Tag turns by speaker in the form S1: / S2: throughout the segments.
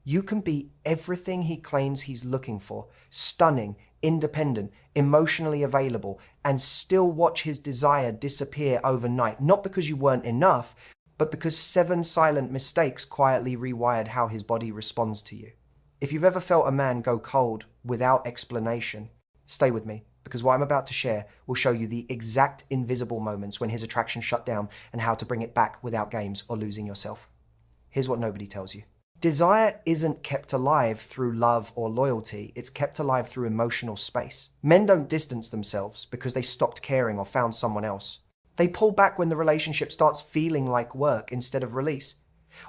S1: You can be everything he claims he's looking for, stunning, independent, emotionally available, and still watch his desire disappear overnight, not because you weren't enough, but because 7 silent mistakes quietly rewired how his body responds to you. If you've ever felt a man go cold without explanation, stay with me, because what I'm about to share will show you the exact invisible moments when his attraction shut down and how to bring it back without games or losing yourself. Here's what nobody tells you. Desire isn't kept alive through love or loyalty, it's kept alive through emotional space. Men don't distance themselves because they stopped caring or found someone else. They pull back when the relationship starts feeling like work instead of release.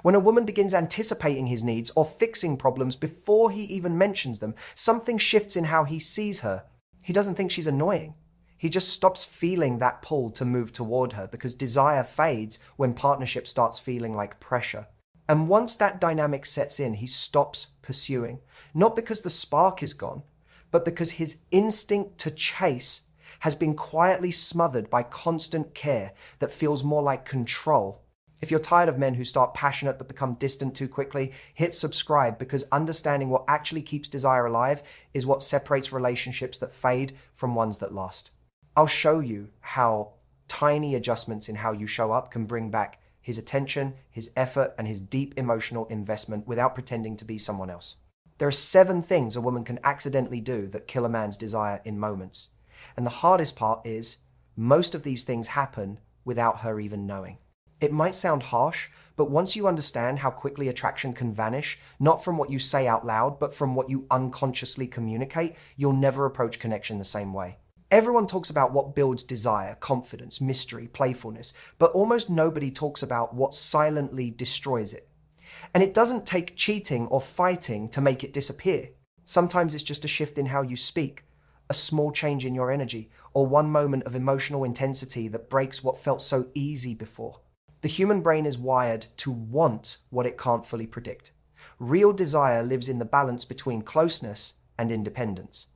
S1: When a woman begins anticipating his needs or fixing problems before he even mentions them, something shifts in how he sees her. He doesn't think she's annoying. He just stops feeling that pull to move toward her because desire fades when partnership starts feeling like pressure. And once that dynamic sets in, he stops pursuing. Not because the spark is gone, but because his instinct to chase has been quietly smothered by constant care that feels more like control. If you're tired of men who start passionate but become distant too quickly, hit subscribe, because understanding what actually keeps desire alive is what separates relationships that fade from ones that last. I'll show you how tiny adjustments in how you show up can bring back his attention, his effort, and his deep emotional investment without pretending to be someone else. There are 7 things a woman can accidentally do that kill a man's desire in moments. And the hardest part is, most of these things happen without her even knowing. It might sound harsh, but once you understand how quickly attraction can vanish, not from what you say out loud, but from what you unconsciously communicate, you'll never approach connection the same way. Everyone talks about what builds desire, confidence, mystery, playfulness, but almost nobody talks about what silently destroys it. And it doesn't take cheating or fighting to make it disappear. Sometimes it's just a shift in how you speak, a small change in your energy, or one moment of emotional intensity that breaks what felt so easy before. The human brain is wired to want what it can't fully predict. Real desire lives in the balance between closeness and independence.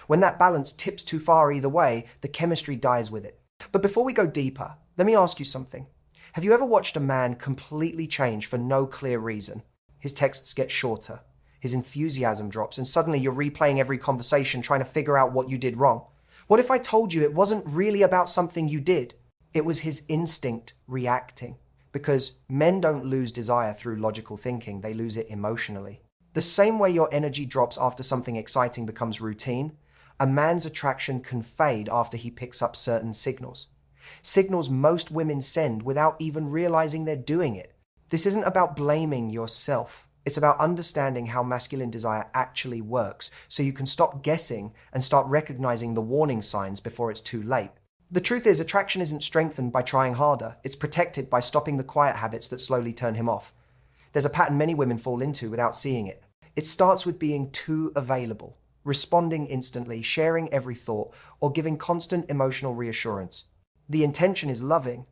S1: When that balance tips too far either way, the chemistry dies with it. But before we go deeper, let me ask you something. Have you ever watched a man completely change for no clear reason? His texts get shorter, his enthusiasm drops, and suddenly you're replaying every conversation trying to figure out what you did wrong. What if I told you it wasn't really about something you did? It was his instinct reacting. Because men don't lose desire through logical thinking, they lose it emotionally. The same way your energy drops after something exciting becomes routine, a man's attraction can fade after he picks up certain signals. Signals most women send without even realizing they're doing it. This isn't about blaming yourself. It's about understanding how masculine desire actually works, so you can stop guessing and start recognizing the warning signs before it's too late. The truth is, attraction isn't strengthened by trying harder. It's protected by stopping the quiet habits that slowly turn him off. There's a pattern many women fall into without seeing it. It starts with being too available, responding instantly, sharing every thought, or giving constant emotional reassurance. The intention is loving,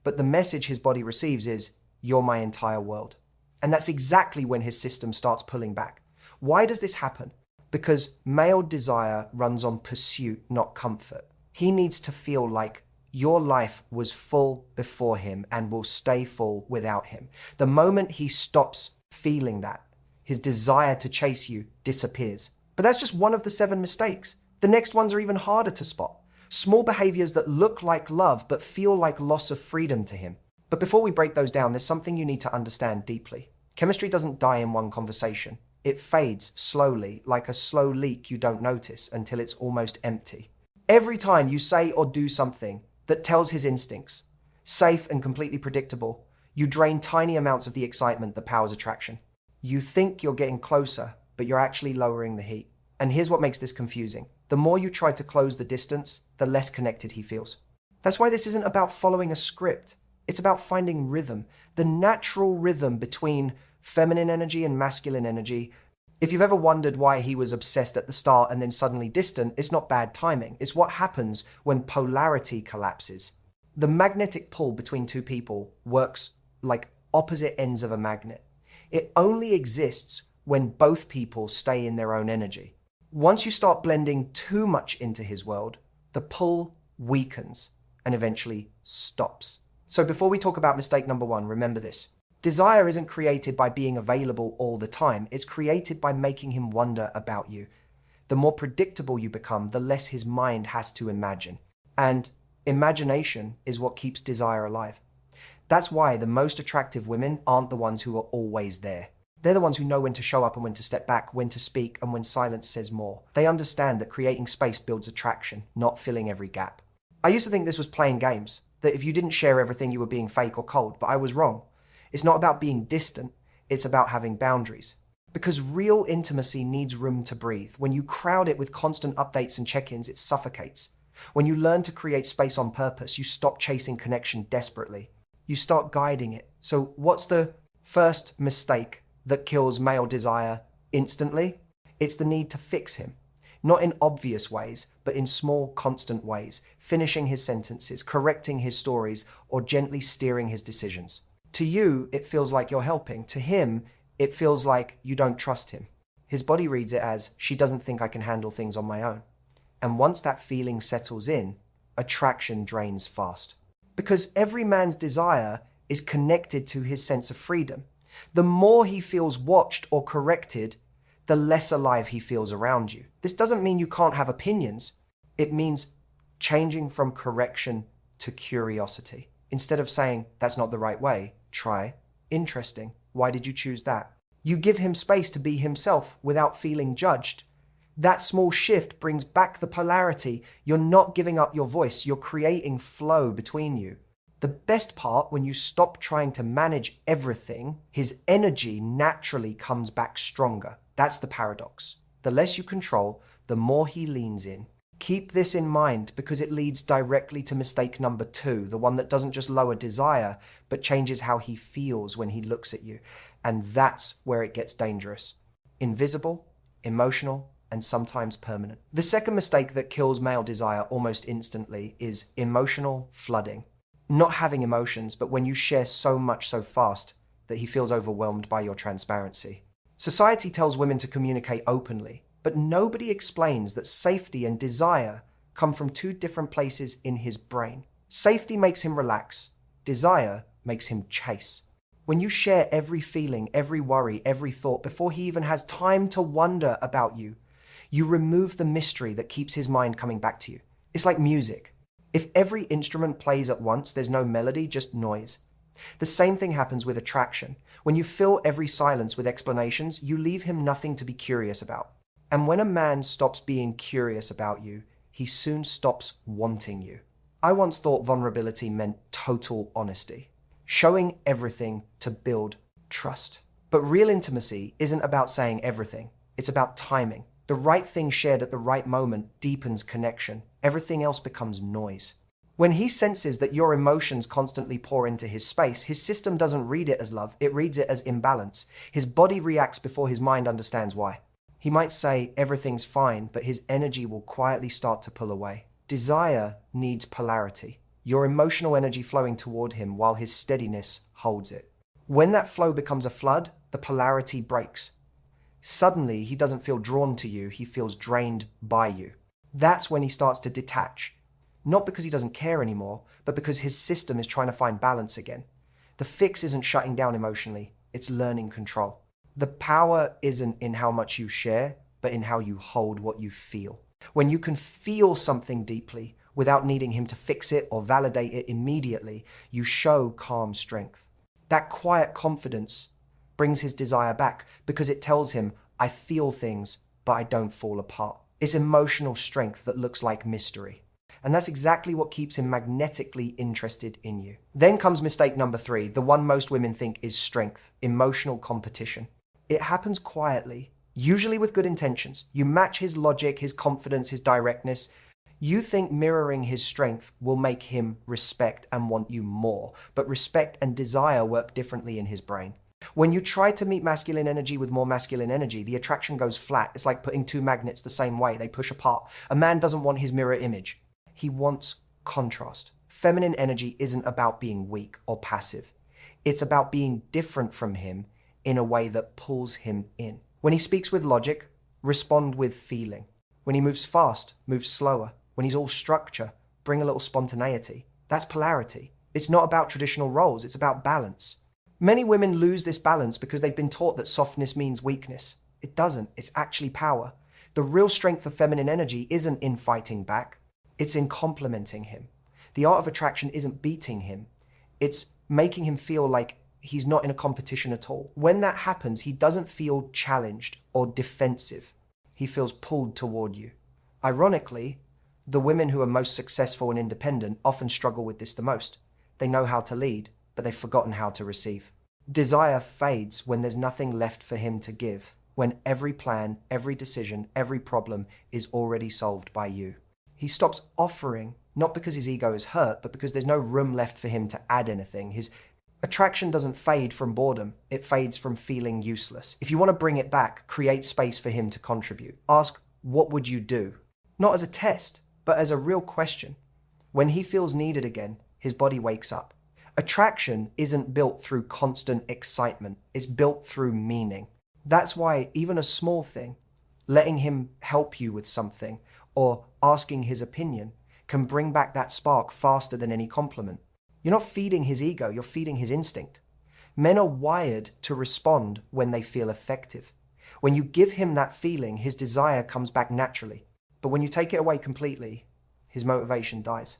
S1: but the message his body receives is, "You're my entire world." And that's exactly when his system starts pulling back. Why does this happen? Because male desire runs on pursuit, not comfort. He needs to feel like your life was full before him and will stay full without him. The moment he stops feeling that, his desire to chase you disappears. But that's just one of the 7 mistakes. The next ones are even harder to spot. Small behaviors that look like love but feel like loss of freedom to him. But before we break those down, there's something you need to understand deeply. Chemistry doesn't die in one conversation. It fades slowly, like a slow leak you don't notice until it's almost empty. Every time you say or do something that tells his instincts, safe and completely predictable, you drain tiny amounts of the excitement that powers attraction. You think you're getting closer, but you're actually lowering the heat. And here's what makes this confusing. The more you try to close the distance, the less connected he feels. That's why this isn't about following a script. It's about finding rhythm, the natural rhythm between feminine energy and masculine energy. If you've ever wondered why he was obsessed at the start and then suddenly distant, it's not bad timing. It's what happens when polarity collapses. The magnetic pull between two people works like opposite ends of a magnet. It only exists when both people stay in their own energy. Once you start blending too much into his world, the pull weakens and eventually stops. So before we talk about mistake number 1, remember this. Desire isn't created by being available all the time. It's created by making him wonder about you. The more predictable you become, the less his mind has to imagine. And imagination is what keeps desire alive. That's why the most attractive women aren't the ones who are always there. They're the ones who know when to show up and when to step back, when to speak and when silence says more. They understand that creating space builds attraction, not filling every gap. I used to think this was playing games, that if you didn't share everything you were being fake or cold, but I was wrong. It's not about being distant, it's about having boundaries. Because real intimacy needs room to breathe. When you crowd it with constant updates and check-ins, it suffocates. When you learn to create space on purpose, you stop chasing connection desperately. You start guiding it. So what's the first mistake that kills male desire instantly? It's the need to fix him. Not in obvious ways, but in small, constant ways, finishing his sentences, correcting his stories, or gently steering his decisions. To you, it feels like you're helping. To him, it feels like you don't trust him. His body reads it as, she doesn't think I can handle things on my own. And once that feeling settles in, attraction drains fast. Because every man's desire is connected to his sense of freedom. The more he feels watched or corrected, the less alive he feels around you. This doesn't mean you can't have opinions. It means changing from correction to curiosity. Instead of saying, that's not the right way, try, interesting. Why did you choose that? You give him space to be himself without feeling judged. That small shift brings back the polarity. You're not giving up your voice. You're creating flow between you. The best part, when you stop trying to manage everything, his energy naturally comes back stronger. That's the paradox. The less you control, the more he leans in. Keep this in mind because it leads directly to mistake number 2, the one that doesn't just lower desire, but changes how he feels when he looks at you. And that's where it gets dangerous. Invisible, emotional, and sometimes permanent. The second mistake that kills male desire almost instantly is emotional flooding. Not having emotions, but when you share so much so fast that he feels overwhelmed by your transparency. Society tells women to communicate openly, but nobody explains that safety and desire come from 2 different places in his brain. Safety makes him relax. Desire makes him chase. When you share every feeling, every worry, every thought before he even has time to wonder about you, you remove the mystery that keeps his mind coming back to you. It's like music. If every instrument plays at once, there's no melody, just noise. The same thing happens with attraction. When you fill every silence with explanations, you leave him nothing to be curious about. And when a man stops being curious about you, he soon stops wanting you. I once thought vulnerability meant total honesty, showing everything to build trust. But real intimacy isn't about saying everything. It's about timing. The right thing shared at the right moment deepens connection. Everything else becomes noise. When he senses that your emotions constantly pour into his space, his system doesn't read it as love, it reads it as imbalance. His body reacts before his mind understands why. He might say everything's fine, but his energy will quietly start to pull away. Desire needs polarity. Your emotional energy flowing toward him while his steadiness holds it. When that flow becomes a flood, the polarity breaks. Suddenly, he doesn't feel drawn to you, he feels drained by you. That's when he starts to detach. Not because he doesn't care anymore, but because his system is trying to find balance again. The fix isn't shutting down emotionally, it's learning control. The power isn't in how much you share, but in how you hold what you feel. When you can feel something deeply without needing him to fix it or validate it immediately, you show calm strength. That quiet confidence brings his desire back because it tells him, I feel things, but I don't fall apart. It's emotional strength that looks like mystery. And that's exactly what keeps him magnetically interested in you. Then comes mistake number 3, the one most women think is strength, emotional competition. It happens quietly, usually with good intentions. You match his logic, his confidence, his directness. You think mirroring his strength will make him respect and want you more, but respect and desire work differently in his brain. When you try to meet masculine energy with more masculine energy, the attraction goes flat. It's like putting 2 magnets the same way. They push apart. A man doesn't want his mirror image. He wants contrast. Feminine energy isn't about being weak or passive. It's about being different from him in a way that pulls him in. When he speaks with logic, respond with feeling. When he moves fast, move slower. When he's all structure, bring a little spontaneity. That's polarity. It's not about traditional roles, it's about balance. Many women lose this balance because they've been taught that softness means weakness. It doesn't. It's actually power. The real strength of feminine energy isn't in fighting back. It's in complementing him. The art of attraction isn't beating him. It's making him feel like he's not in a competition at all. When that happens, he doesn't feel challenged or defensive. He feels pulled toward you. Ironically, the women who are most successful and independent often struggle with this the most. They know how to lead, but they've forgotten how to receive. Desire fades when there's nothing left for him to give, when every plan, every decision, every problem is already solved by you. He stops offering, not because his ego is hurt, but because there's no room left for him to add anything. His attraction doesn't fade from boredom, it fades from feeling useless. If you want to bring it back, create space for him to contribute. Ask, what would you do? Not as a test, but as a real question. When he feels needed again, his body wakes up. Attraction isn't built through constant excitement, it's built through meaning. That's why even a small thing, letting him help you with something or asking his opinion, can bring back that spark faster than any compliment. You're not feeding his ego, you're feeding his instinct. Men are wired to respond when they feel effective. When you give him that feeling, his desire comes back naturally. But when you take it away completely, his motivation dies.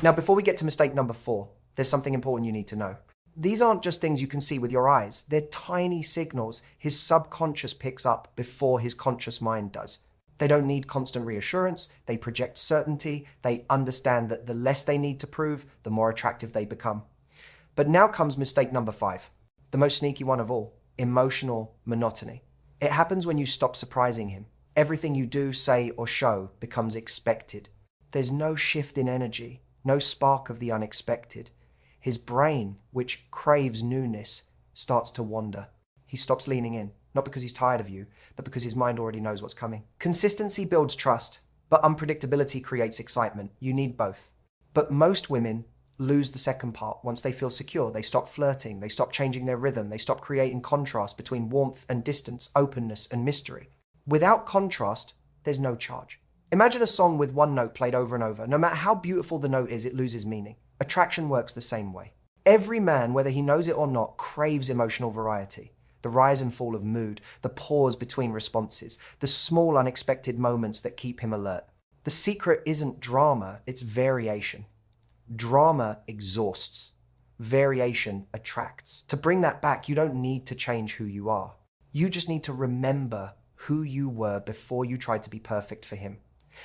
S1: Now, before we get to mistake number 4, there's something important you need to know. These aren't just things you can see with your eyes. They're tiny signals his subconscious picks up before his conscious mind does. They don't need constant reassurance, they project certainty, they understand that the less they need to prove, the more attractive they become. But now comes mistake number 5, the most sneaky one of all, emotional monotony. It happens when you stop surprising him. Everything you do, say, or show becomes expected. There's no shift in energy, no spark of the unexpected. His brain, which craves newness, starts to wander. He stops leaning in, not because he's tired of you, but because his mind already knows what's coming. Consistency builds trust, but unpredictability creates excitement. You need both. But most women lose the second part once they feel secure. They stop flirting, they stop changing their rhythm, they stop creating contrast between warmth and distance, openness and mystery. Without contrast, there's no charge. Imagine a song with one note played over and over. No matter how beautiful the note is, it loses meaning. Attraction works the same way. Every man, whether he knows it or not, craves emotional variety. The rise and fall of mood, the pause between responses, the small unexpected moments that keep him alert. The secret isn't drama, it's variation. Drama exhausts. Variation attracts. To bring that back, you don't need to change who you are. You just need to remember who you were before you tried to be perfect for him.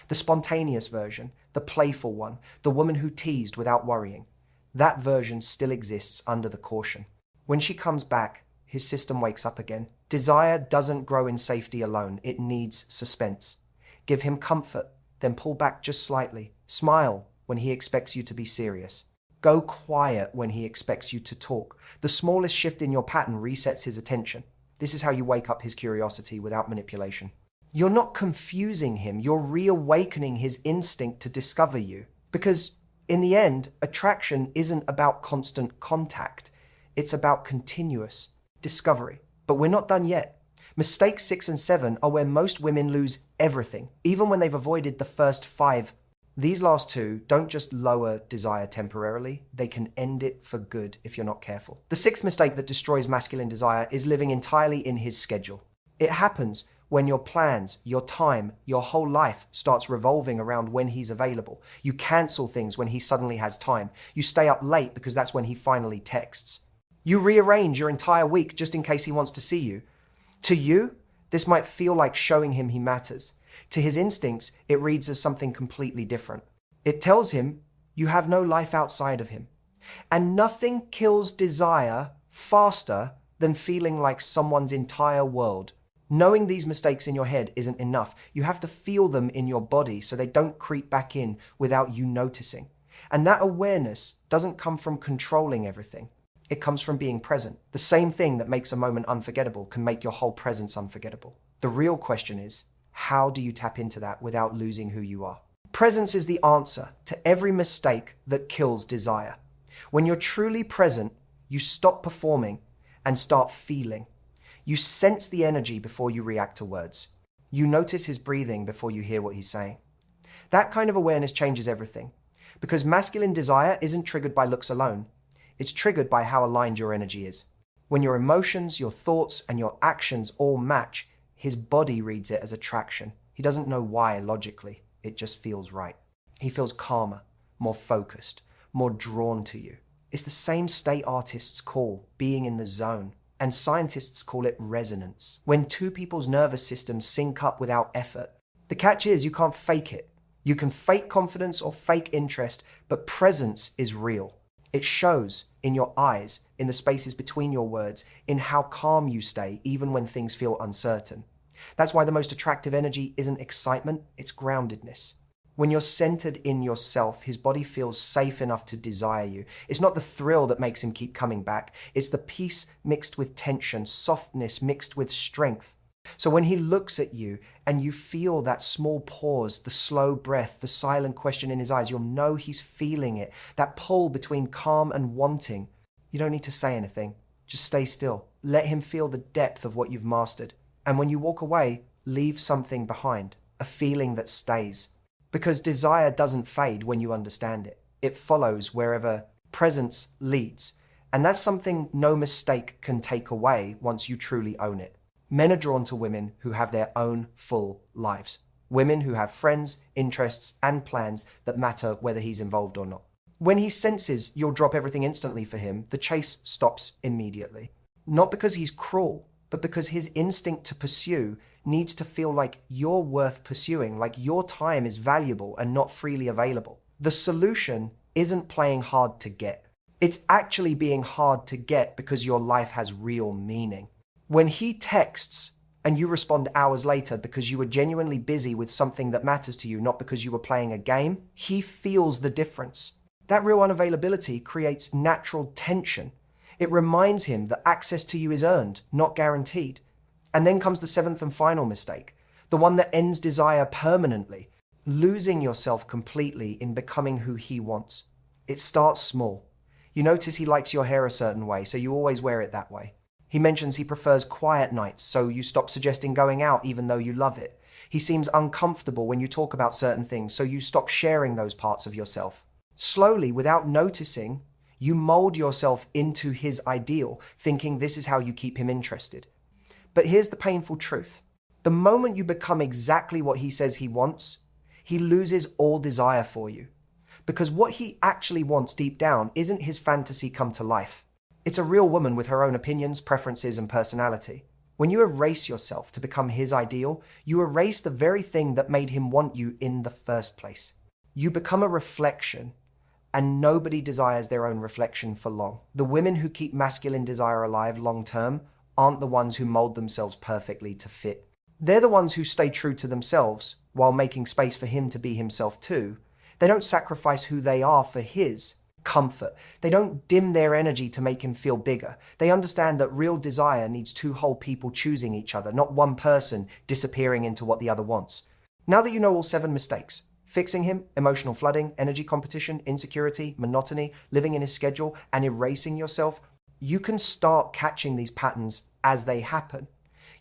S1: The spontaneous version, the playful one, the woman who teased without worrying. That version still exists under the caution. When she comes back, his system wakes up again. Desire doesn't grow in safety alone. It needs suspense. Give him comfort, then pull back just slightly. Smile when he expects you to be serious. Go quiet when he expects you to talk. The smallest shift in your pattern resets his attention. This is how you wake up his curiosity without manipulation. You're not confusing him, you're reawakening his instinct to discover you. Because in the end, attraction isn't about constant contact. It's about continuous discovery. But we're not done yet. Mistakes 6 and 7 are where most women lose everything, even when they've avoided the first 5. These last 2 don't just lower desire temporarily, they can end it for good if you're not careful. The 6th mistake that destroys masculine desire is living entirely in his schedule. It happens when your plans, your time, your whole life starts revolving around when he's available. You cancel things when he suddenly has time. You stay up late because that's when he finally texts. You rearrange your entire week just in case he wants to see you. To you, this might feel like showing him he matters. To his instincts, it reads as something completely different. It tells him you have no life outside of him. And nothing kills desire faster than feeling like someone's entire world. Knowing these mistakes in your head isn't enough. You have to feel them in your body so they don't creep back in without you noticing. And that awareness doesn't come from controlling everything. It comes from being present. The same thing that makes a moment unforgettable can make your whole presence unforgettable. The real question is, how do you tap into that without losing who you are? Presence is the answer to every mistake that kills desire. When you're truly present, you stop performing and start feeling. You sense the energy before you react to words. You notice his breathing before you hear what he's saying. That kind of awareness changes everything, because masculine desire isn't triggered by looks alone. It's triggered by how aligned your energy is. When your emotions, your thoughts, and your actions all match, his body reads it as attraction. He doesn't know why logically, it just feels right. He feels calmer, more focused, more drawn to you. It's the same state artists call being in the zone, and scientists call it resonance. When two people's nervous systems sync up without effort. The catch is you can't fake it. You can fake confidence or fake interest, but presence is real. It shows in your eyes, in the spaces between your words, in how calm you stay even when things feel uncertain. That's why the most attractive energy isn't excitement, it's groundedness. When you're centered in yourself, his body feels safe enough to desire you. It's not the thrill that makes him keep coming back. It's the peace mixed with tension, softness mixed with strength. So when he looks at you and you feel that small pause, the slow breath, the silent question in his eyes, you'll know he's feeling it. That pull between calm and wanting. You don't need to say anything. Just stay still. Let him feel the depth of what you've mastered. And when you walk away, leave something behind, a feeling that stays. Because desire doesn't fade when you understand it. It follows wherever presence leads. And that's something no mistake can take away once you truly own it. Men are drawn to women who have their own full lives. Women who have friends, interests, and plans that matter whether he's involved or not. When he senses you'll drop everything instantly for him, the chase stops immediately. Not because he's cruel, but because his instinct to pursue needs to feel like you're worth pursuing, like your time is valuable and not freely available. The solution isn't playing hard to get. It's actually being hard to get because your life has real meaning. When he texts and you respond hours later because you were genuinely busy with something that matters to you, not because you were playing a game, he feels the difference. That real unavailability creates natural tension. It reminds him that access to you is earned, not guaranteed. And then comes the seventh and final mistake, the one that ends desire permanently, losing yourself completely in becoming who he wants. It starts small. You notice he likes your hair a certain way, so you always wear it that way. He mentions he prefers quiet nights, so you stop suggesting going out even though you love it. He seems uncomfortable when you talk about certain things, so you stop sharing those parts of yourself. Slowly, without noticing, you mold yourself into his ideal, thinking this is how you keep him interested. But here's the painful truth. The moment you become exactly what he says he wants, he loses all desire for you. Because what he actually wants deep down isn't his fantasy come to life. It's a real woman with her own opinions, preferences, and personality. When you erase yourself to become his ideal, you erase the very thing that made him want you in the first place. You become a reflection, and nobody desires their own reflection for long. The women who keep masculine desire alive long term aren't the ones who mold themselves perfectly to fit. They're the ones who stay true to themselves while making space for him to be himself too. They don't sacrifice who they are for his comfort. They don't dim their energy to make him feel bigger. They understand that real desire needs two whole people choosing each other, not one person disappearing into what the other wants. Now that you know all 7 mistakes, fixing him, emotional flooding, energy competition, insecurity, monotony, living in his schedule, and erasing yourself, you can start catching these patterns as they happen.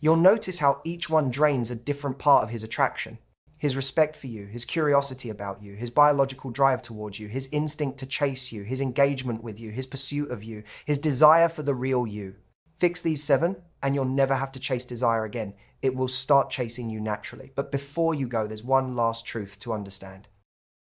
S1: You'll notice how each one drains a different part of his attraction. His respect for you, his curiosity about you, his biological drive towards you, his instinct to chase you, his engagement with you, his pursuit of you, his desire for the real you. Fix these 7 and you'll never have to chase desire again. It will start chasing you naturally. But before you go, there's one last truth to understand.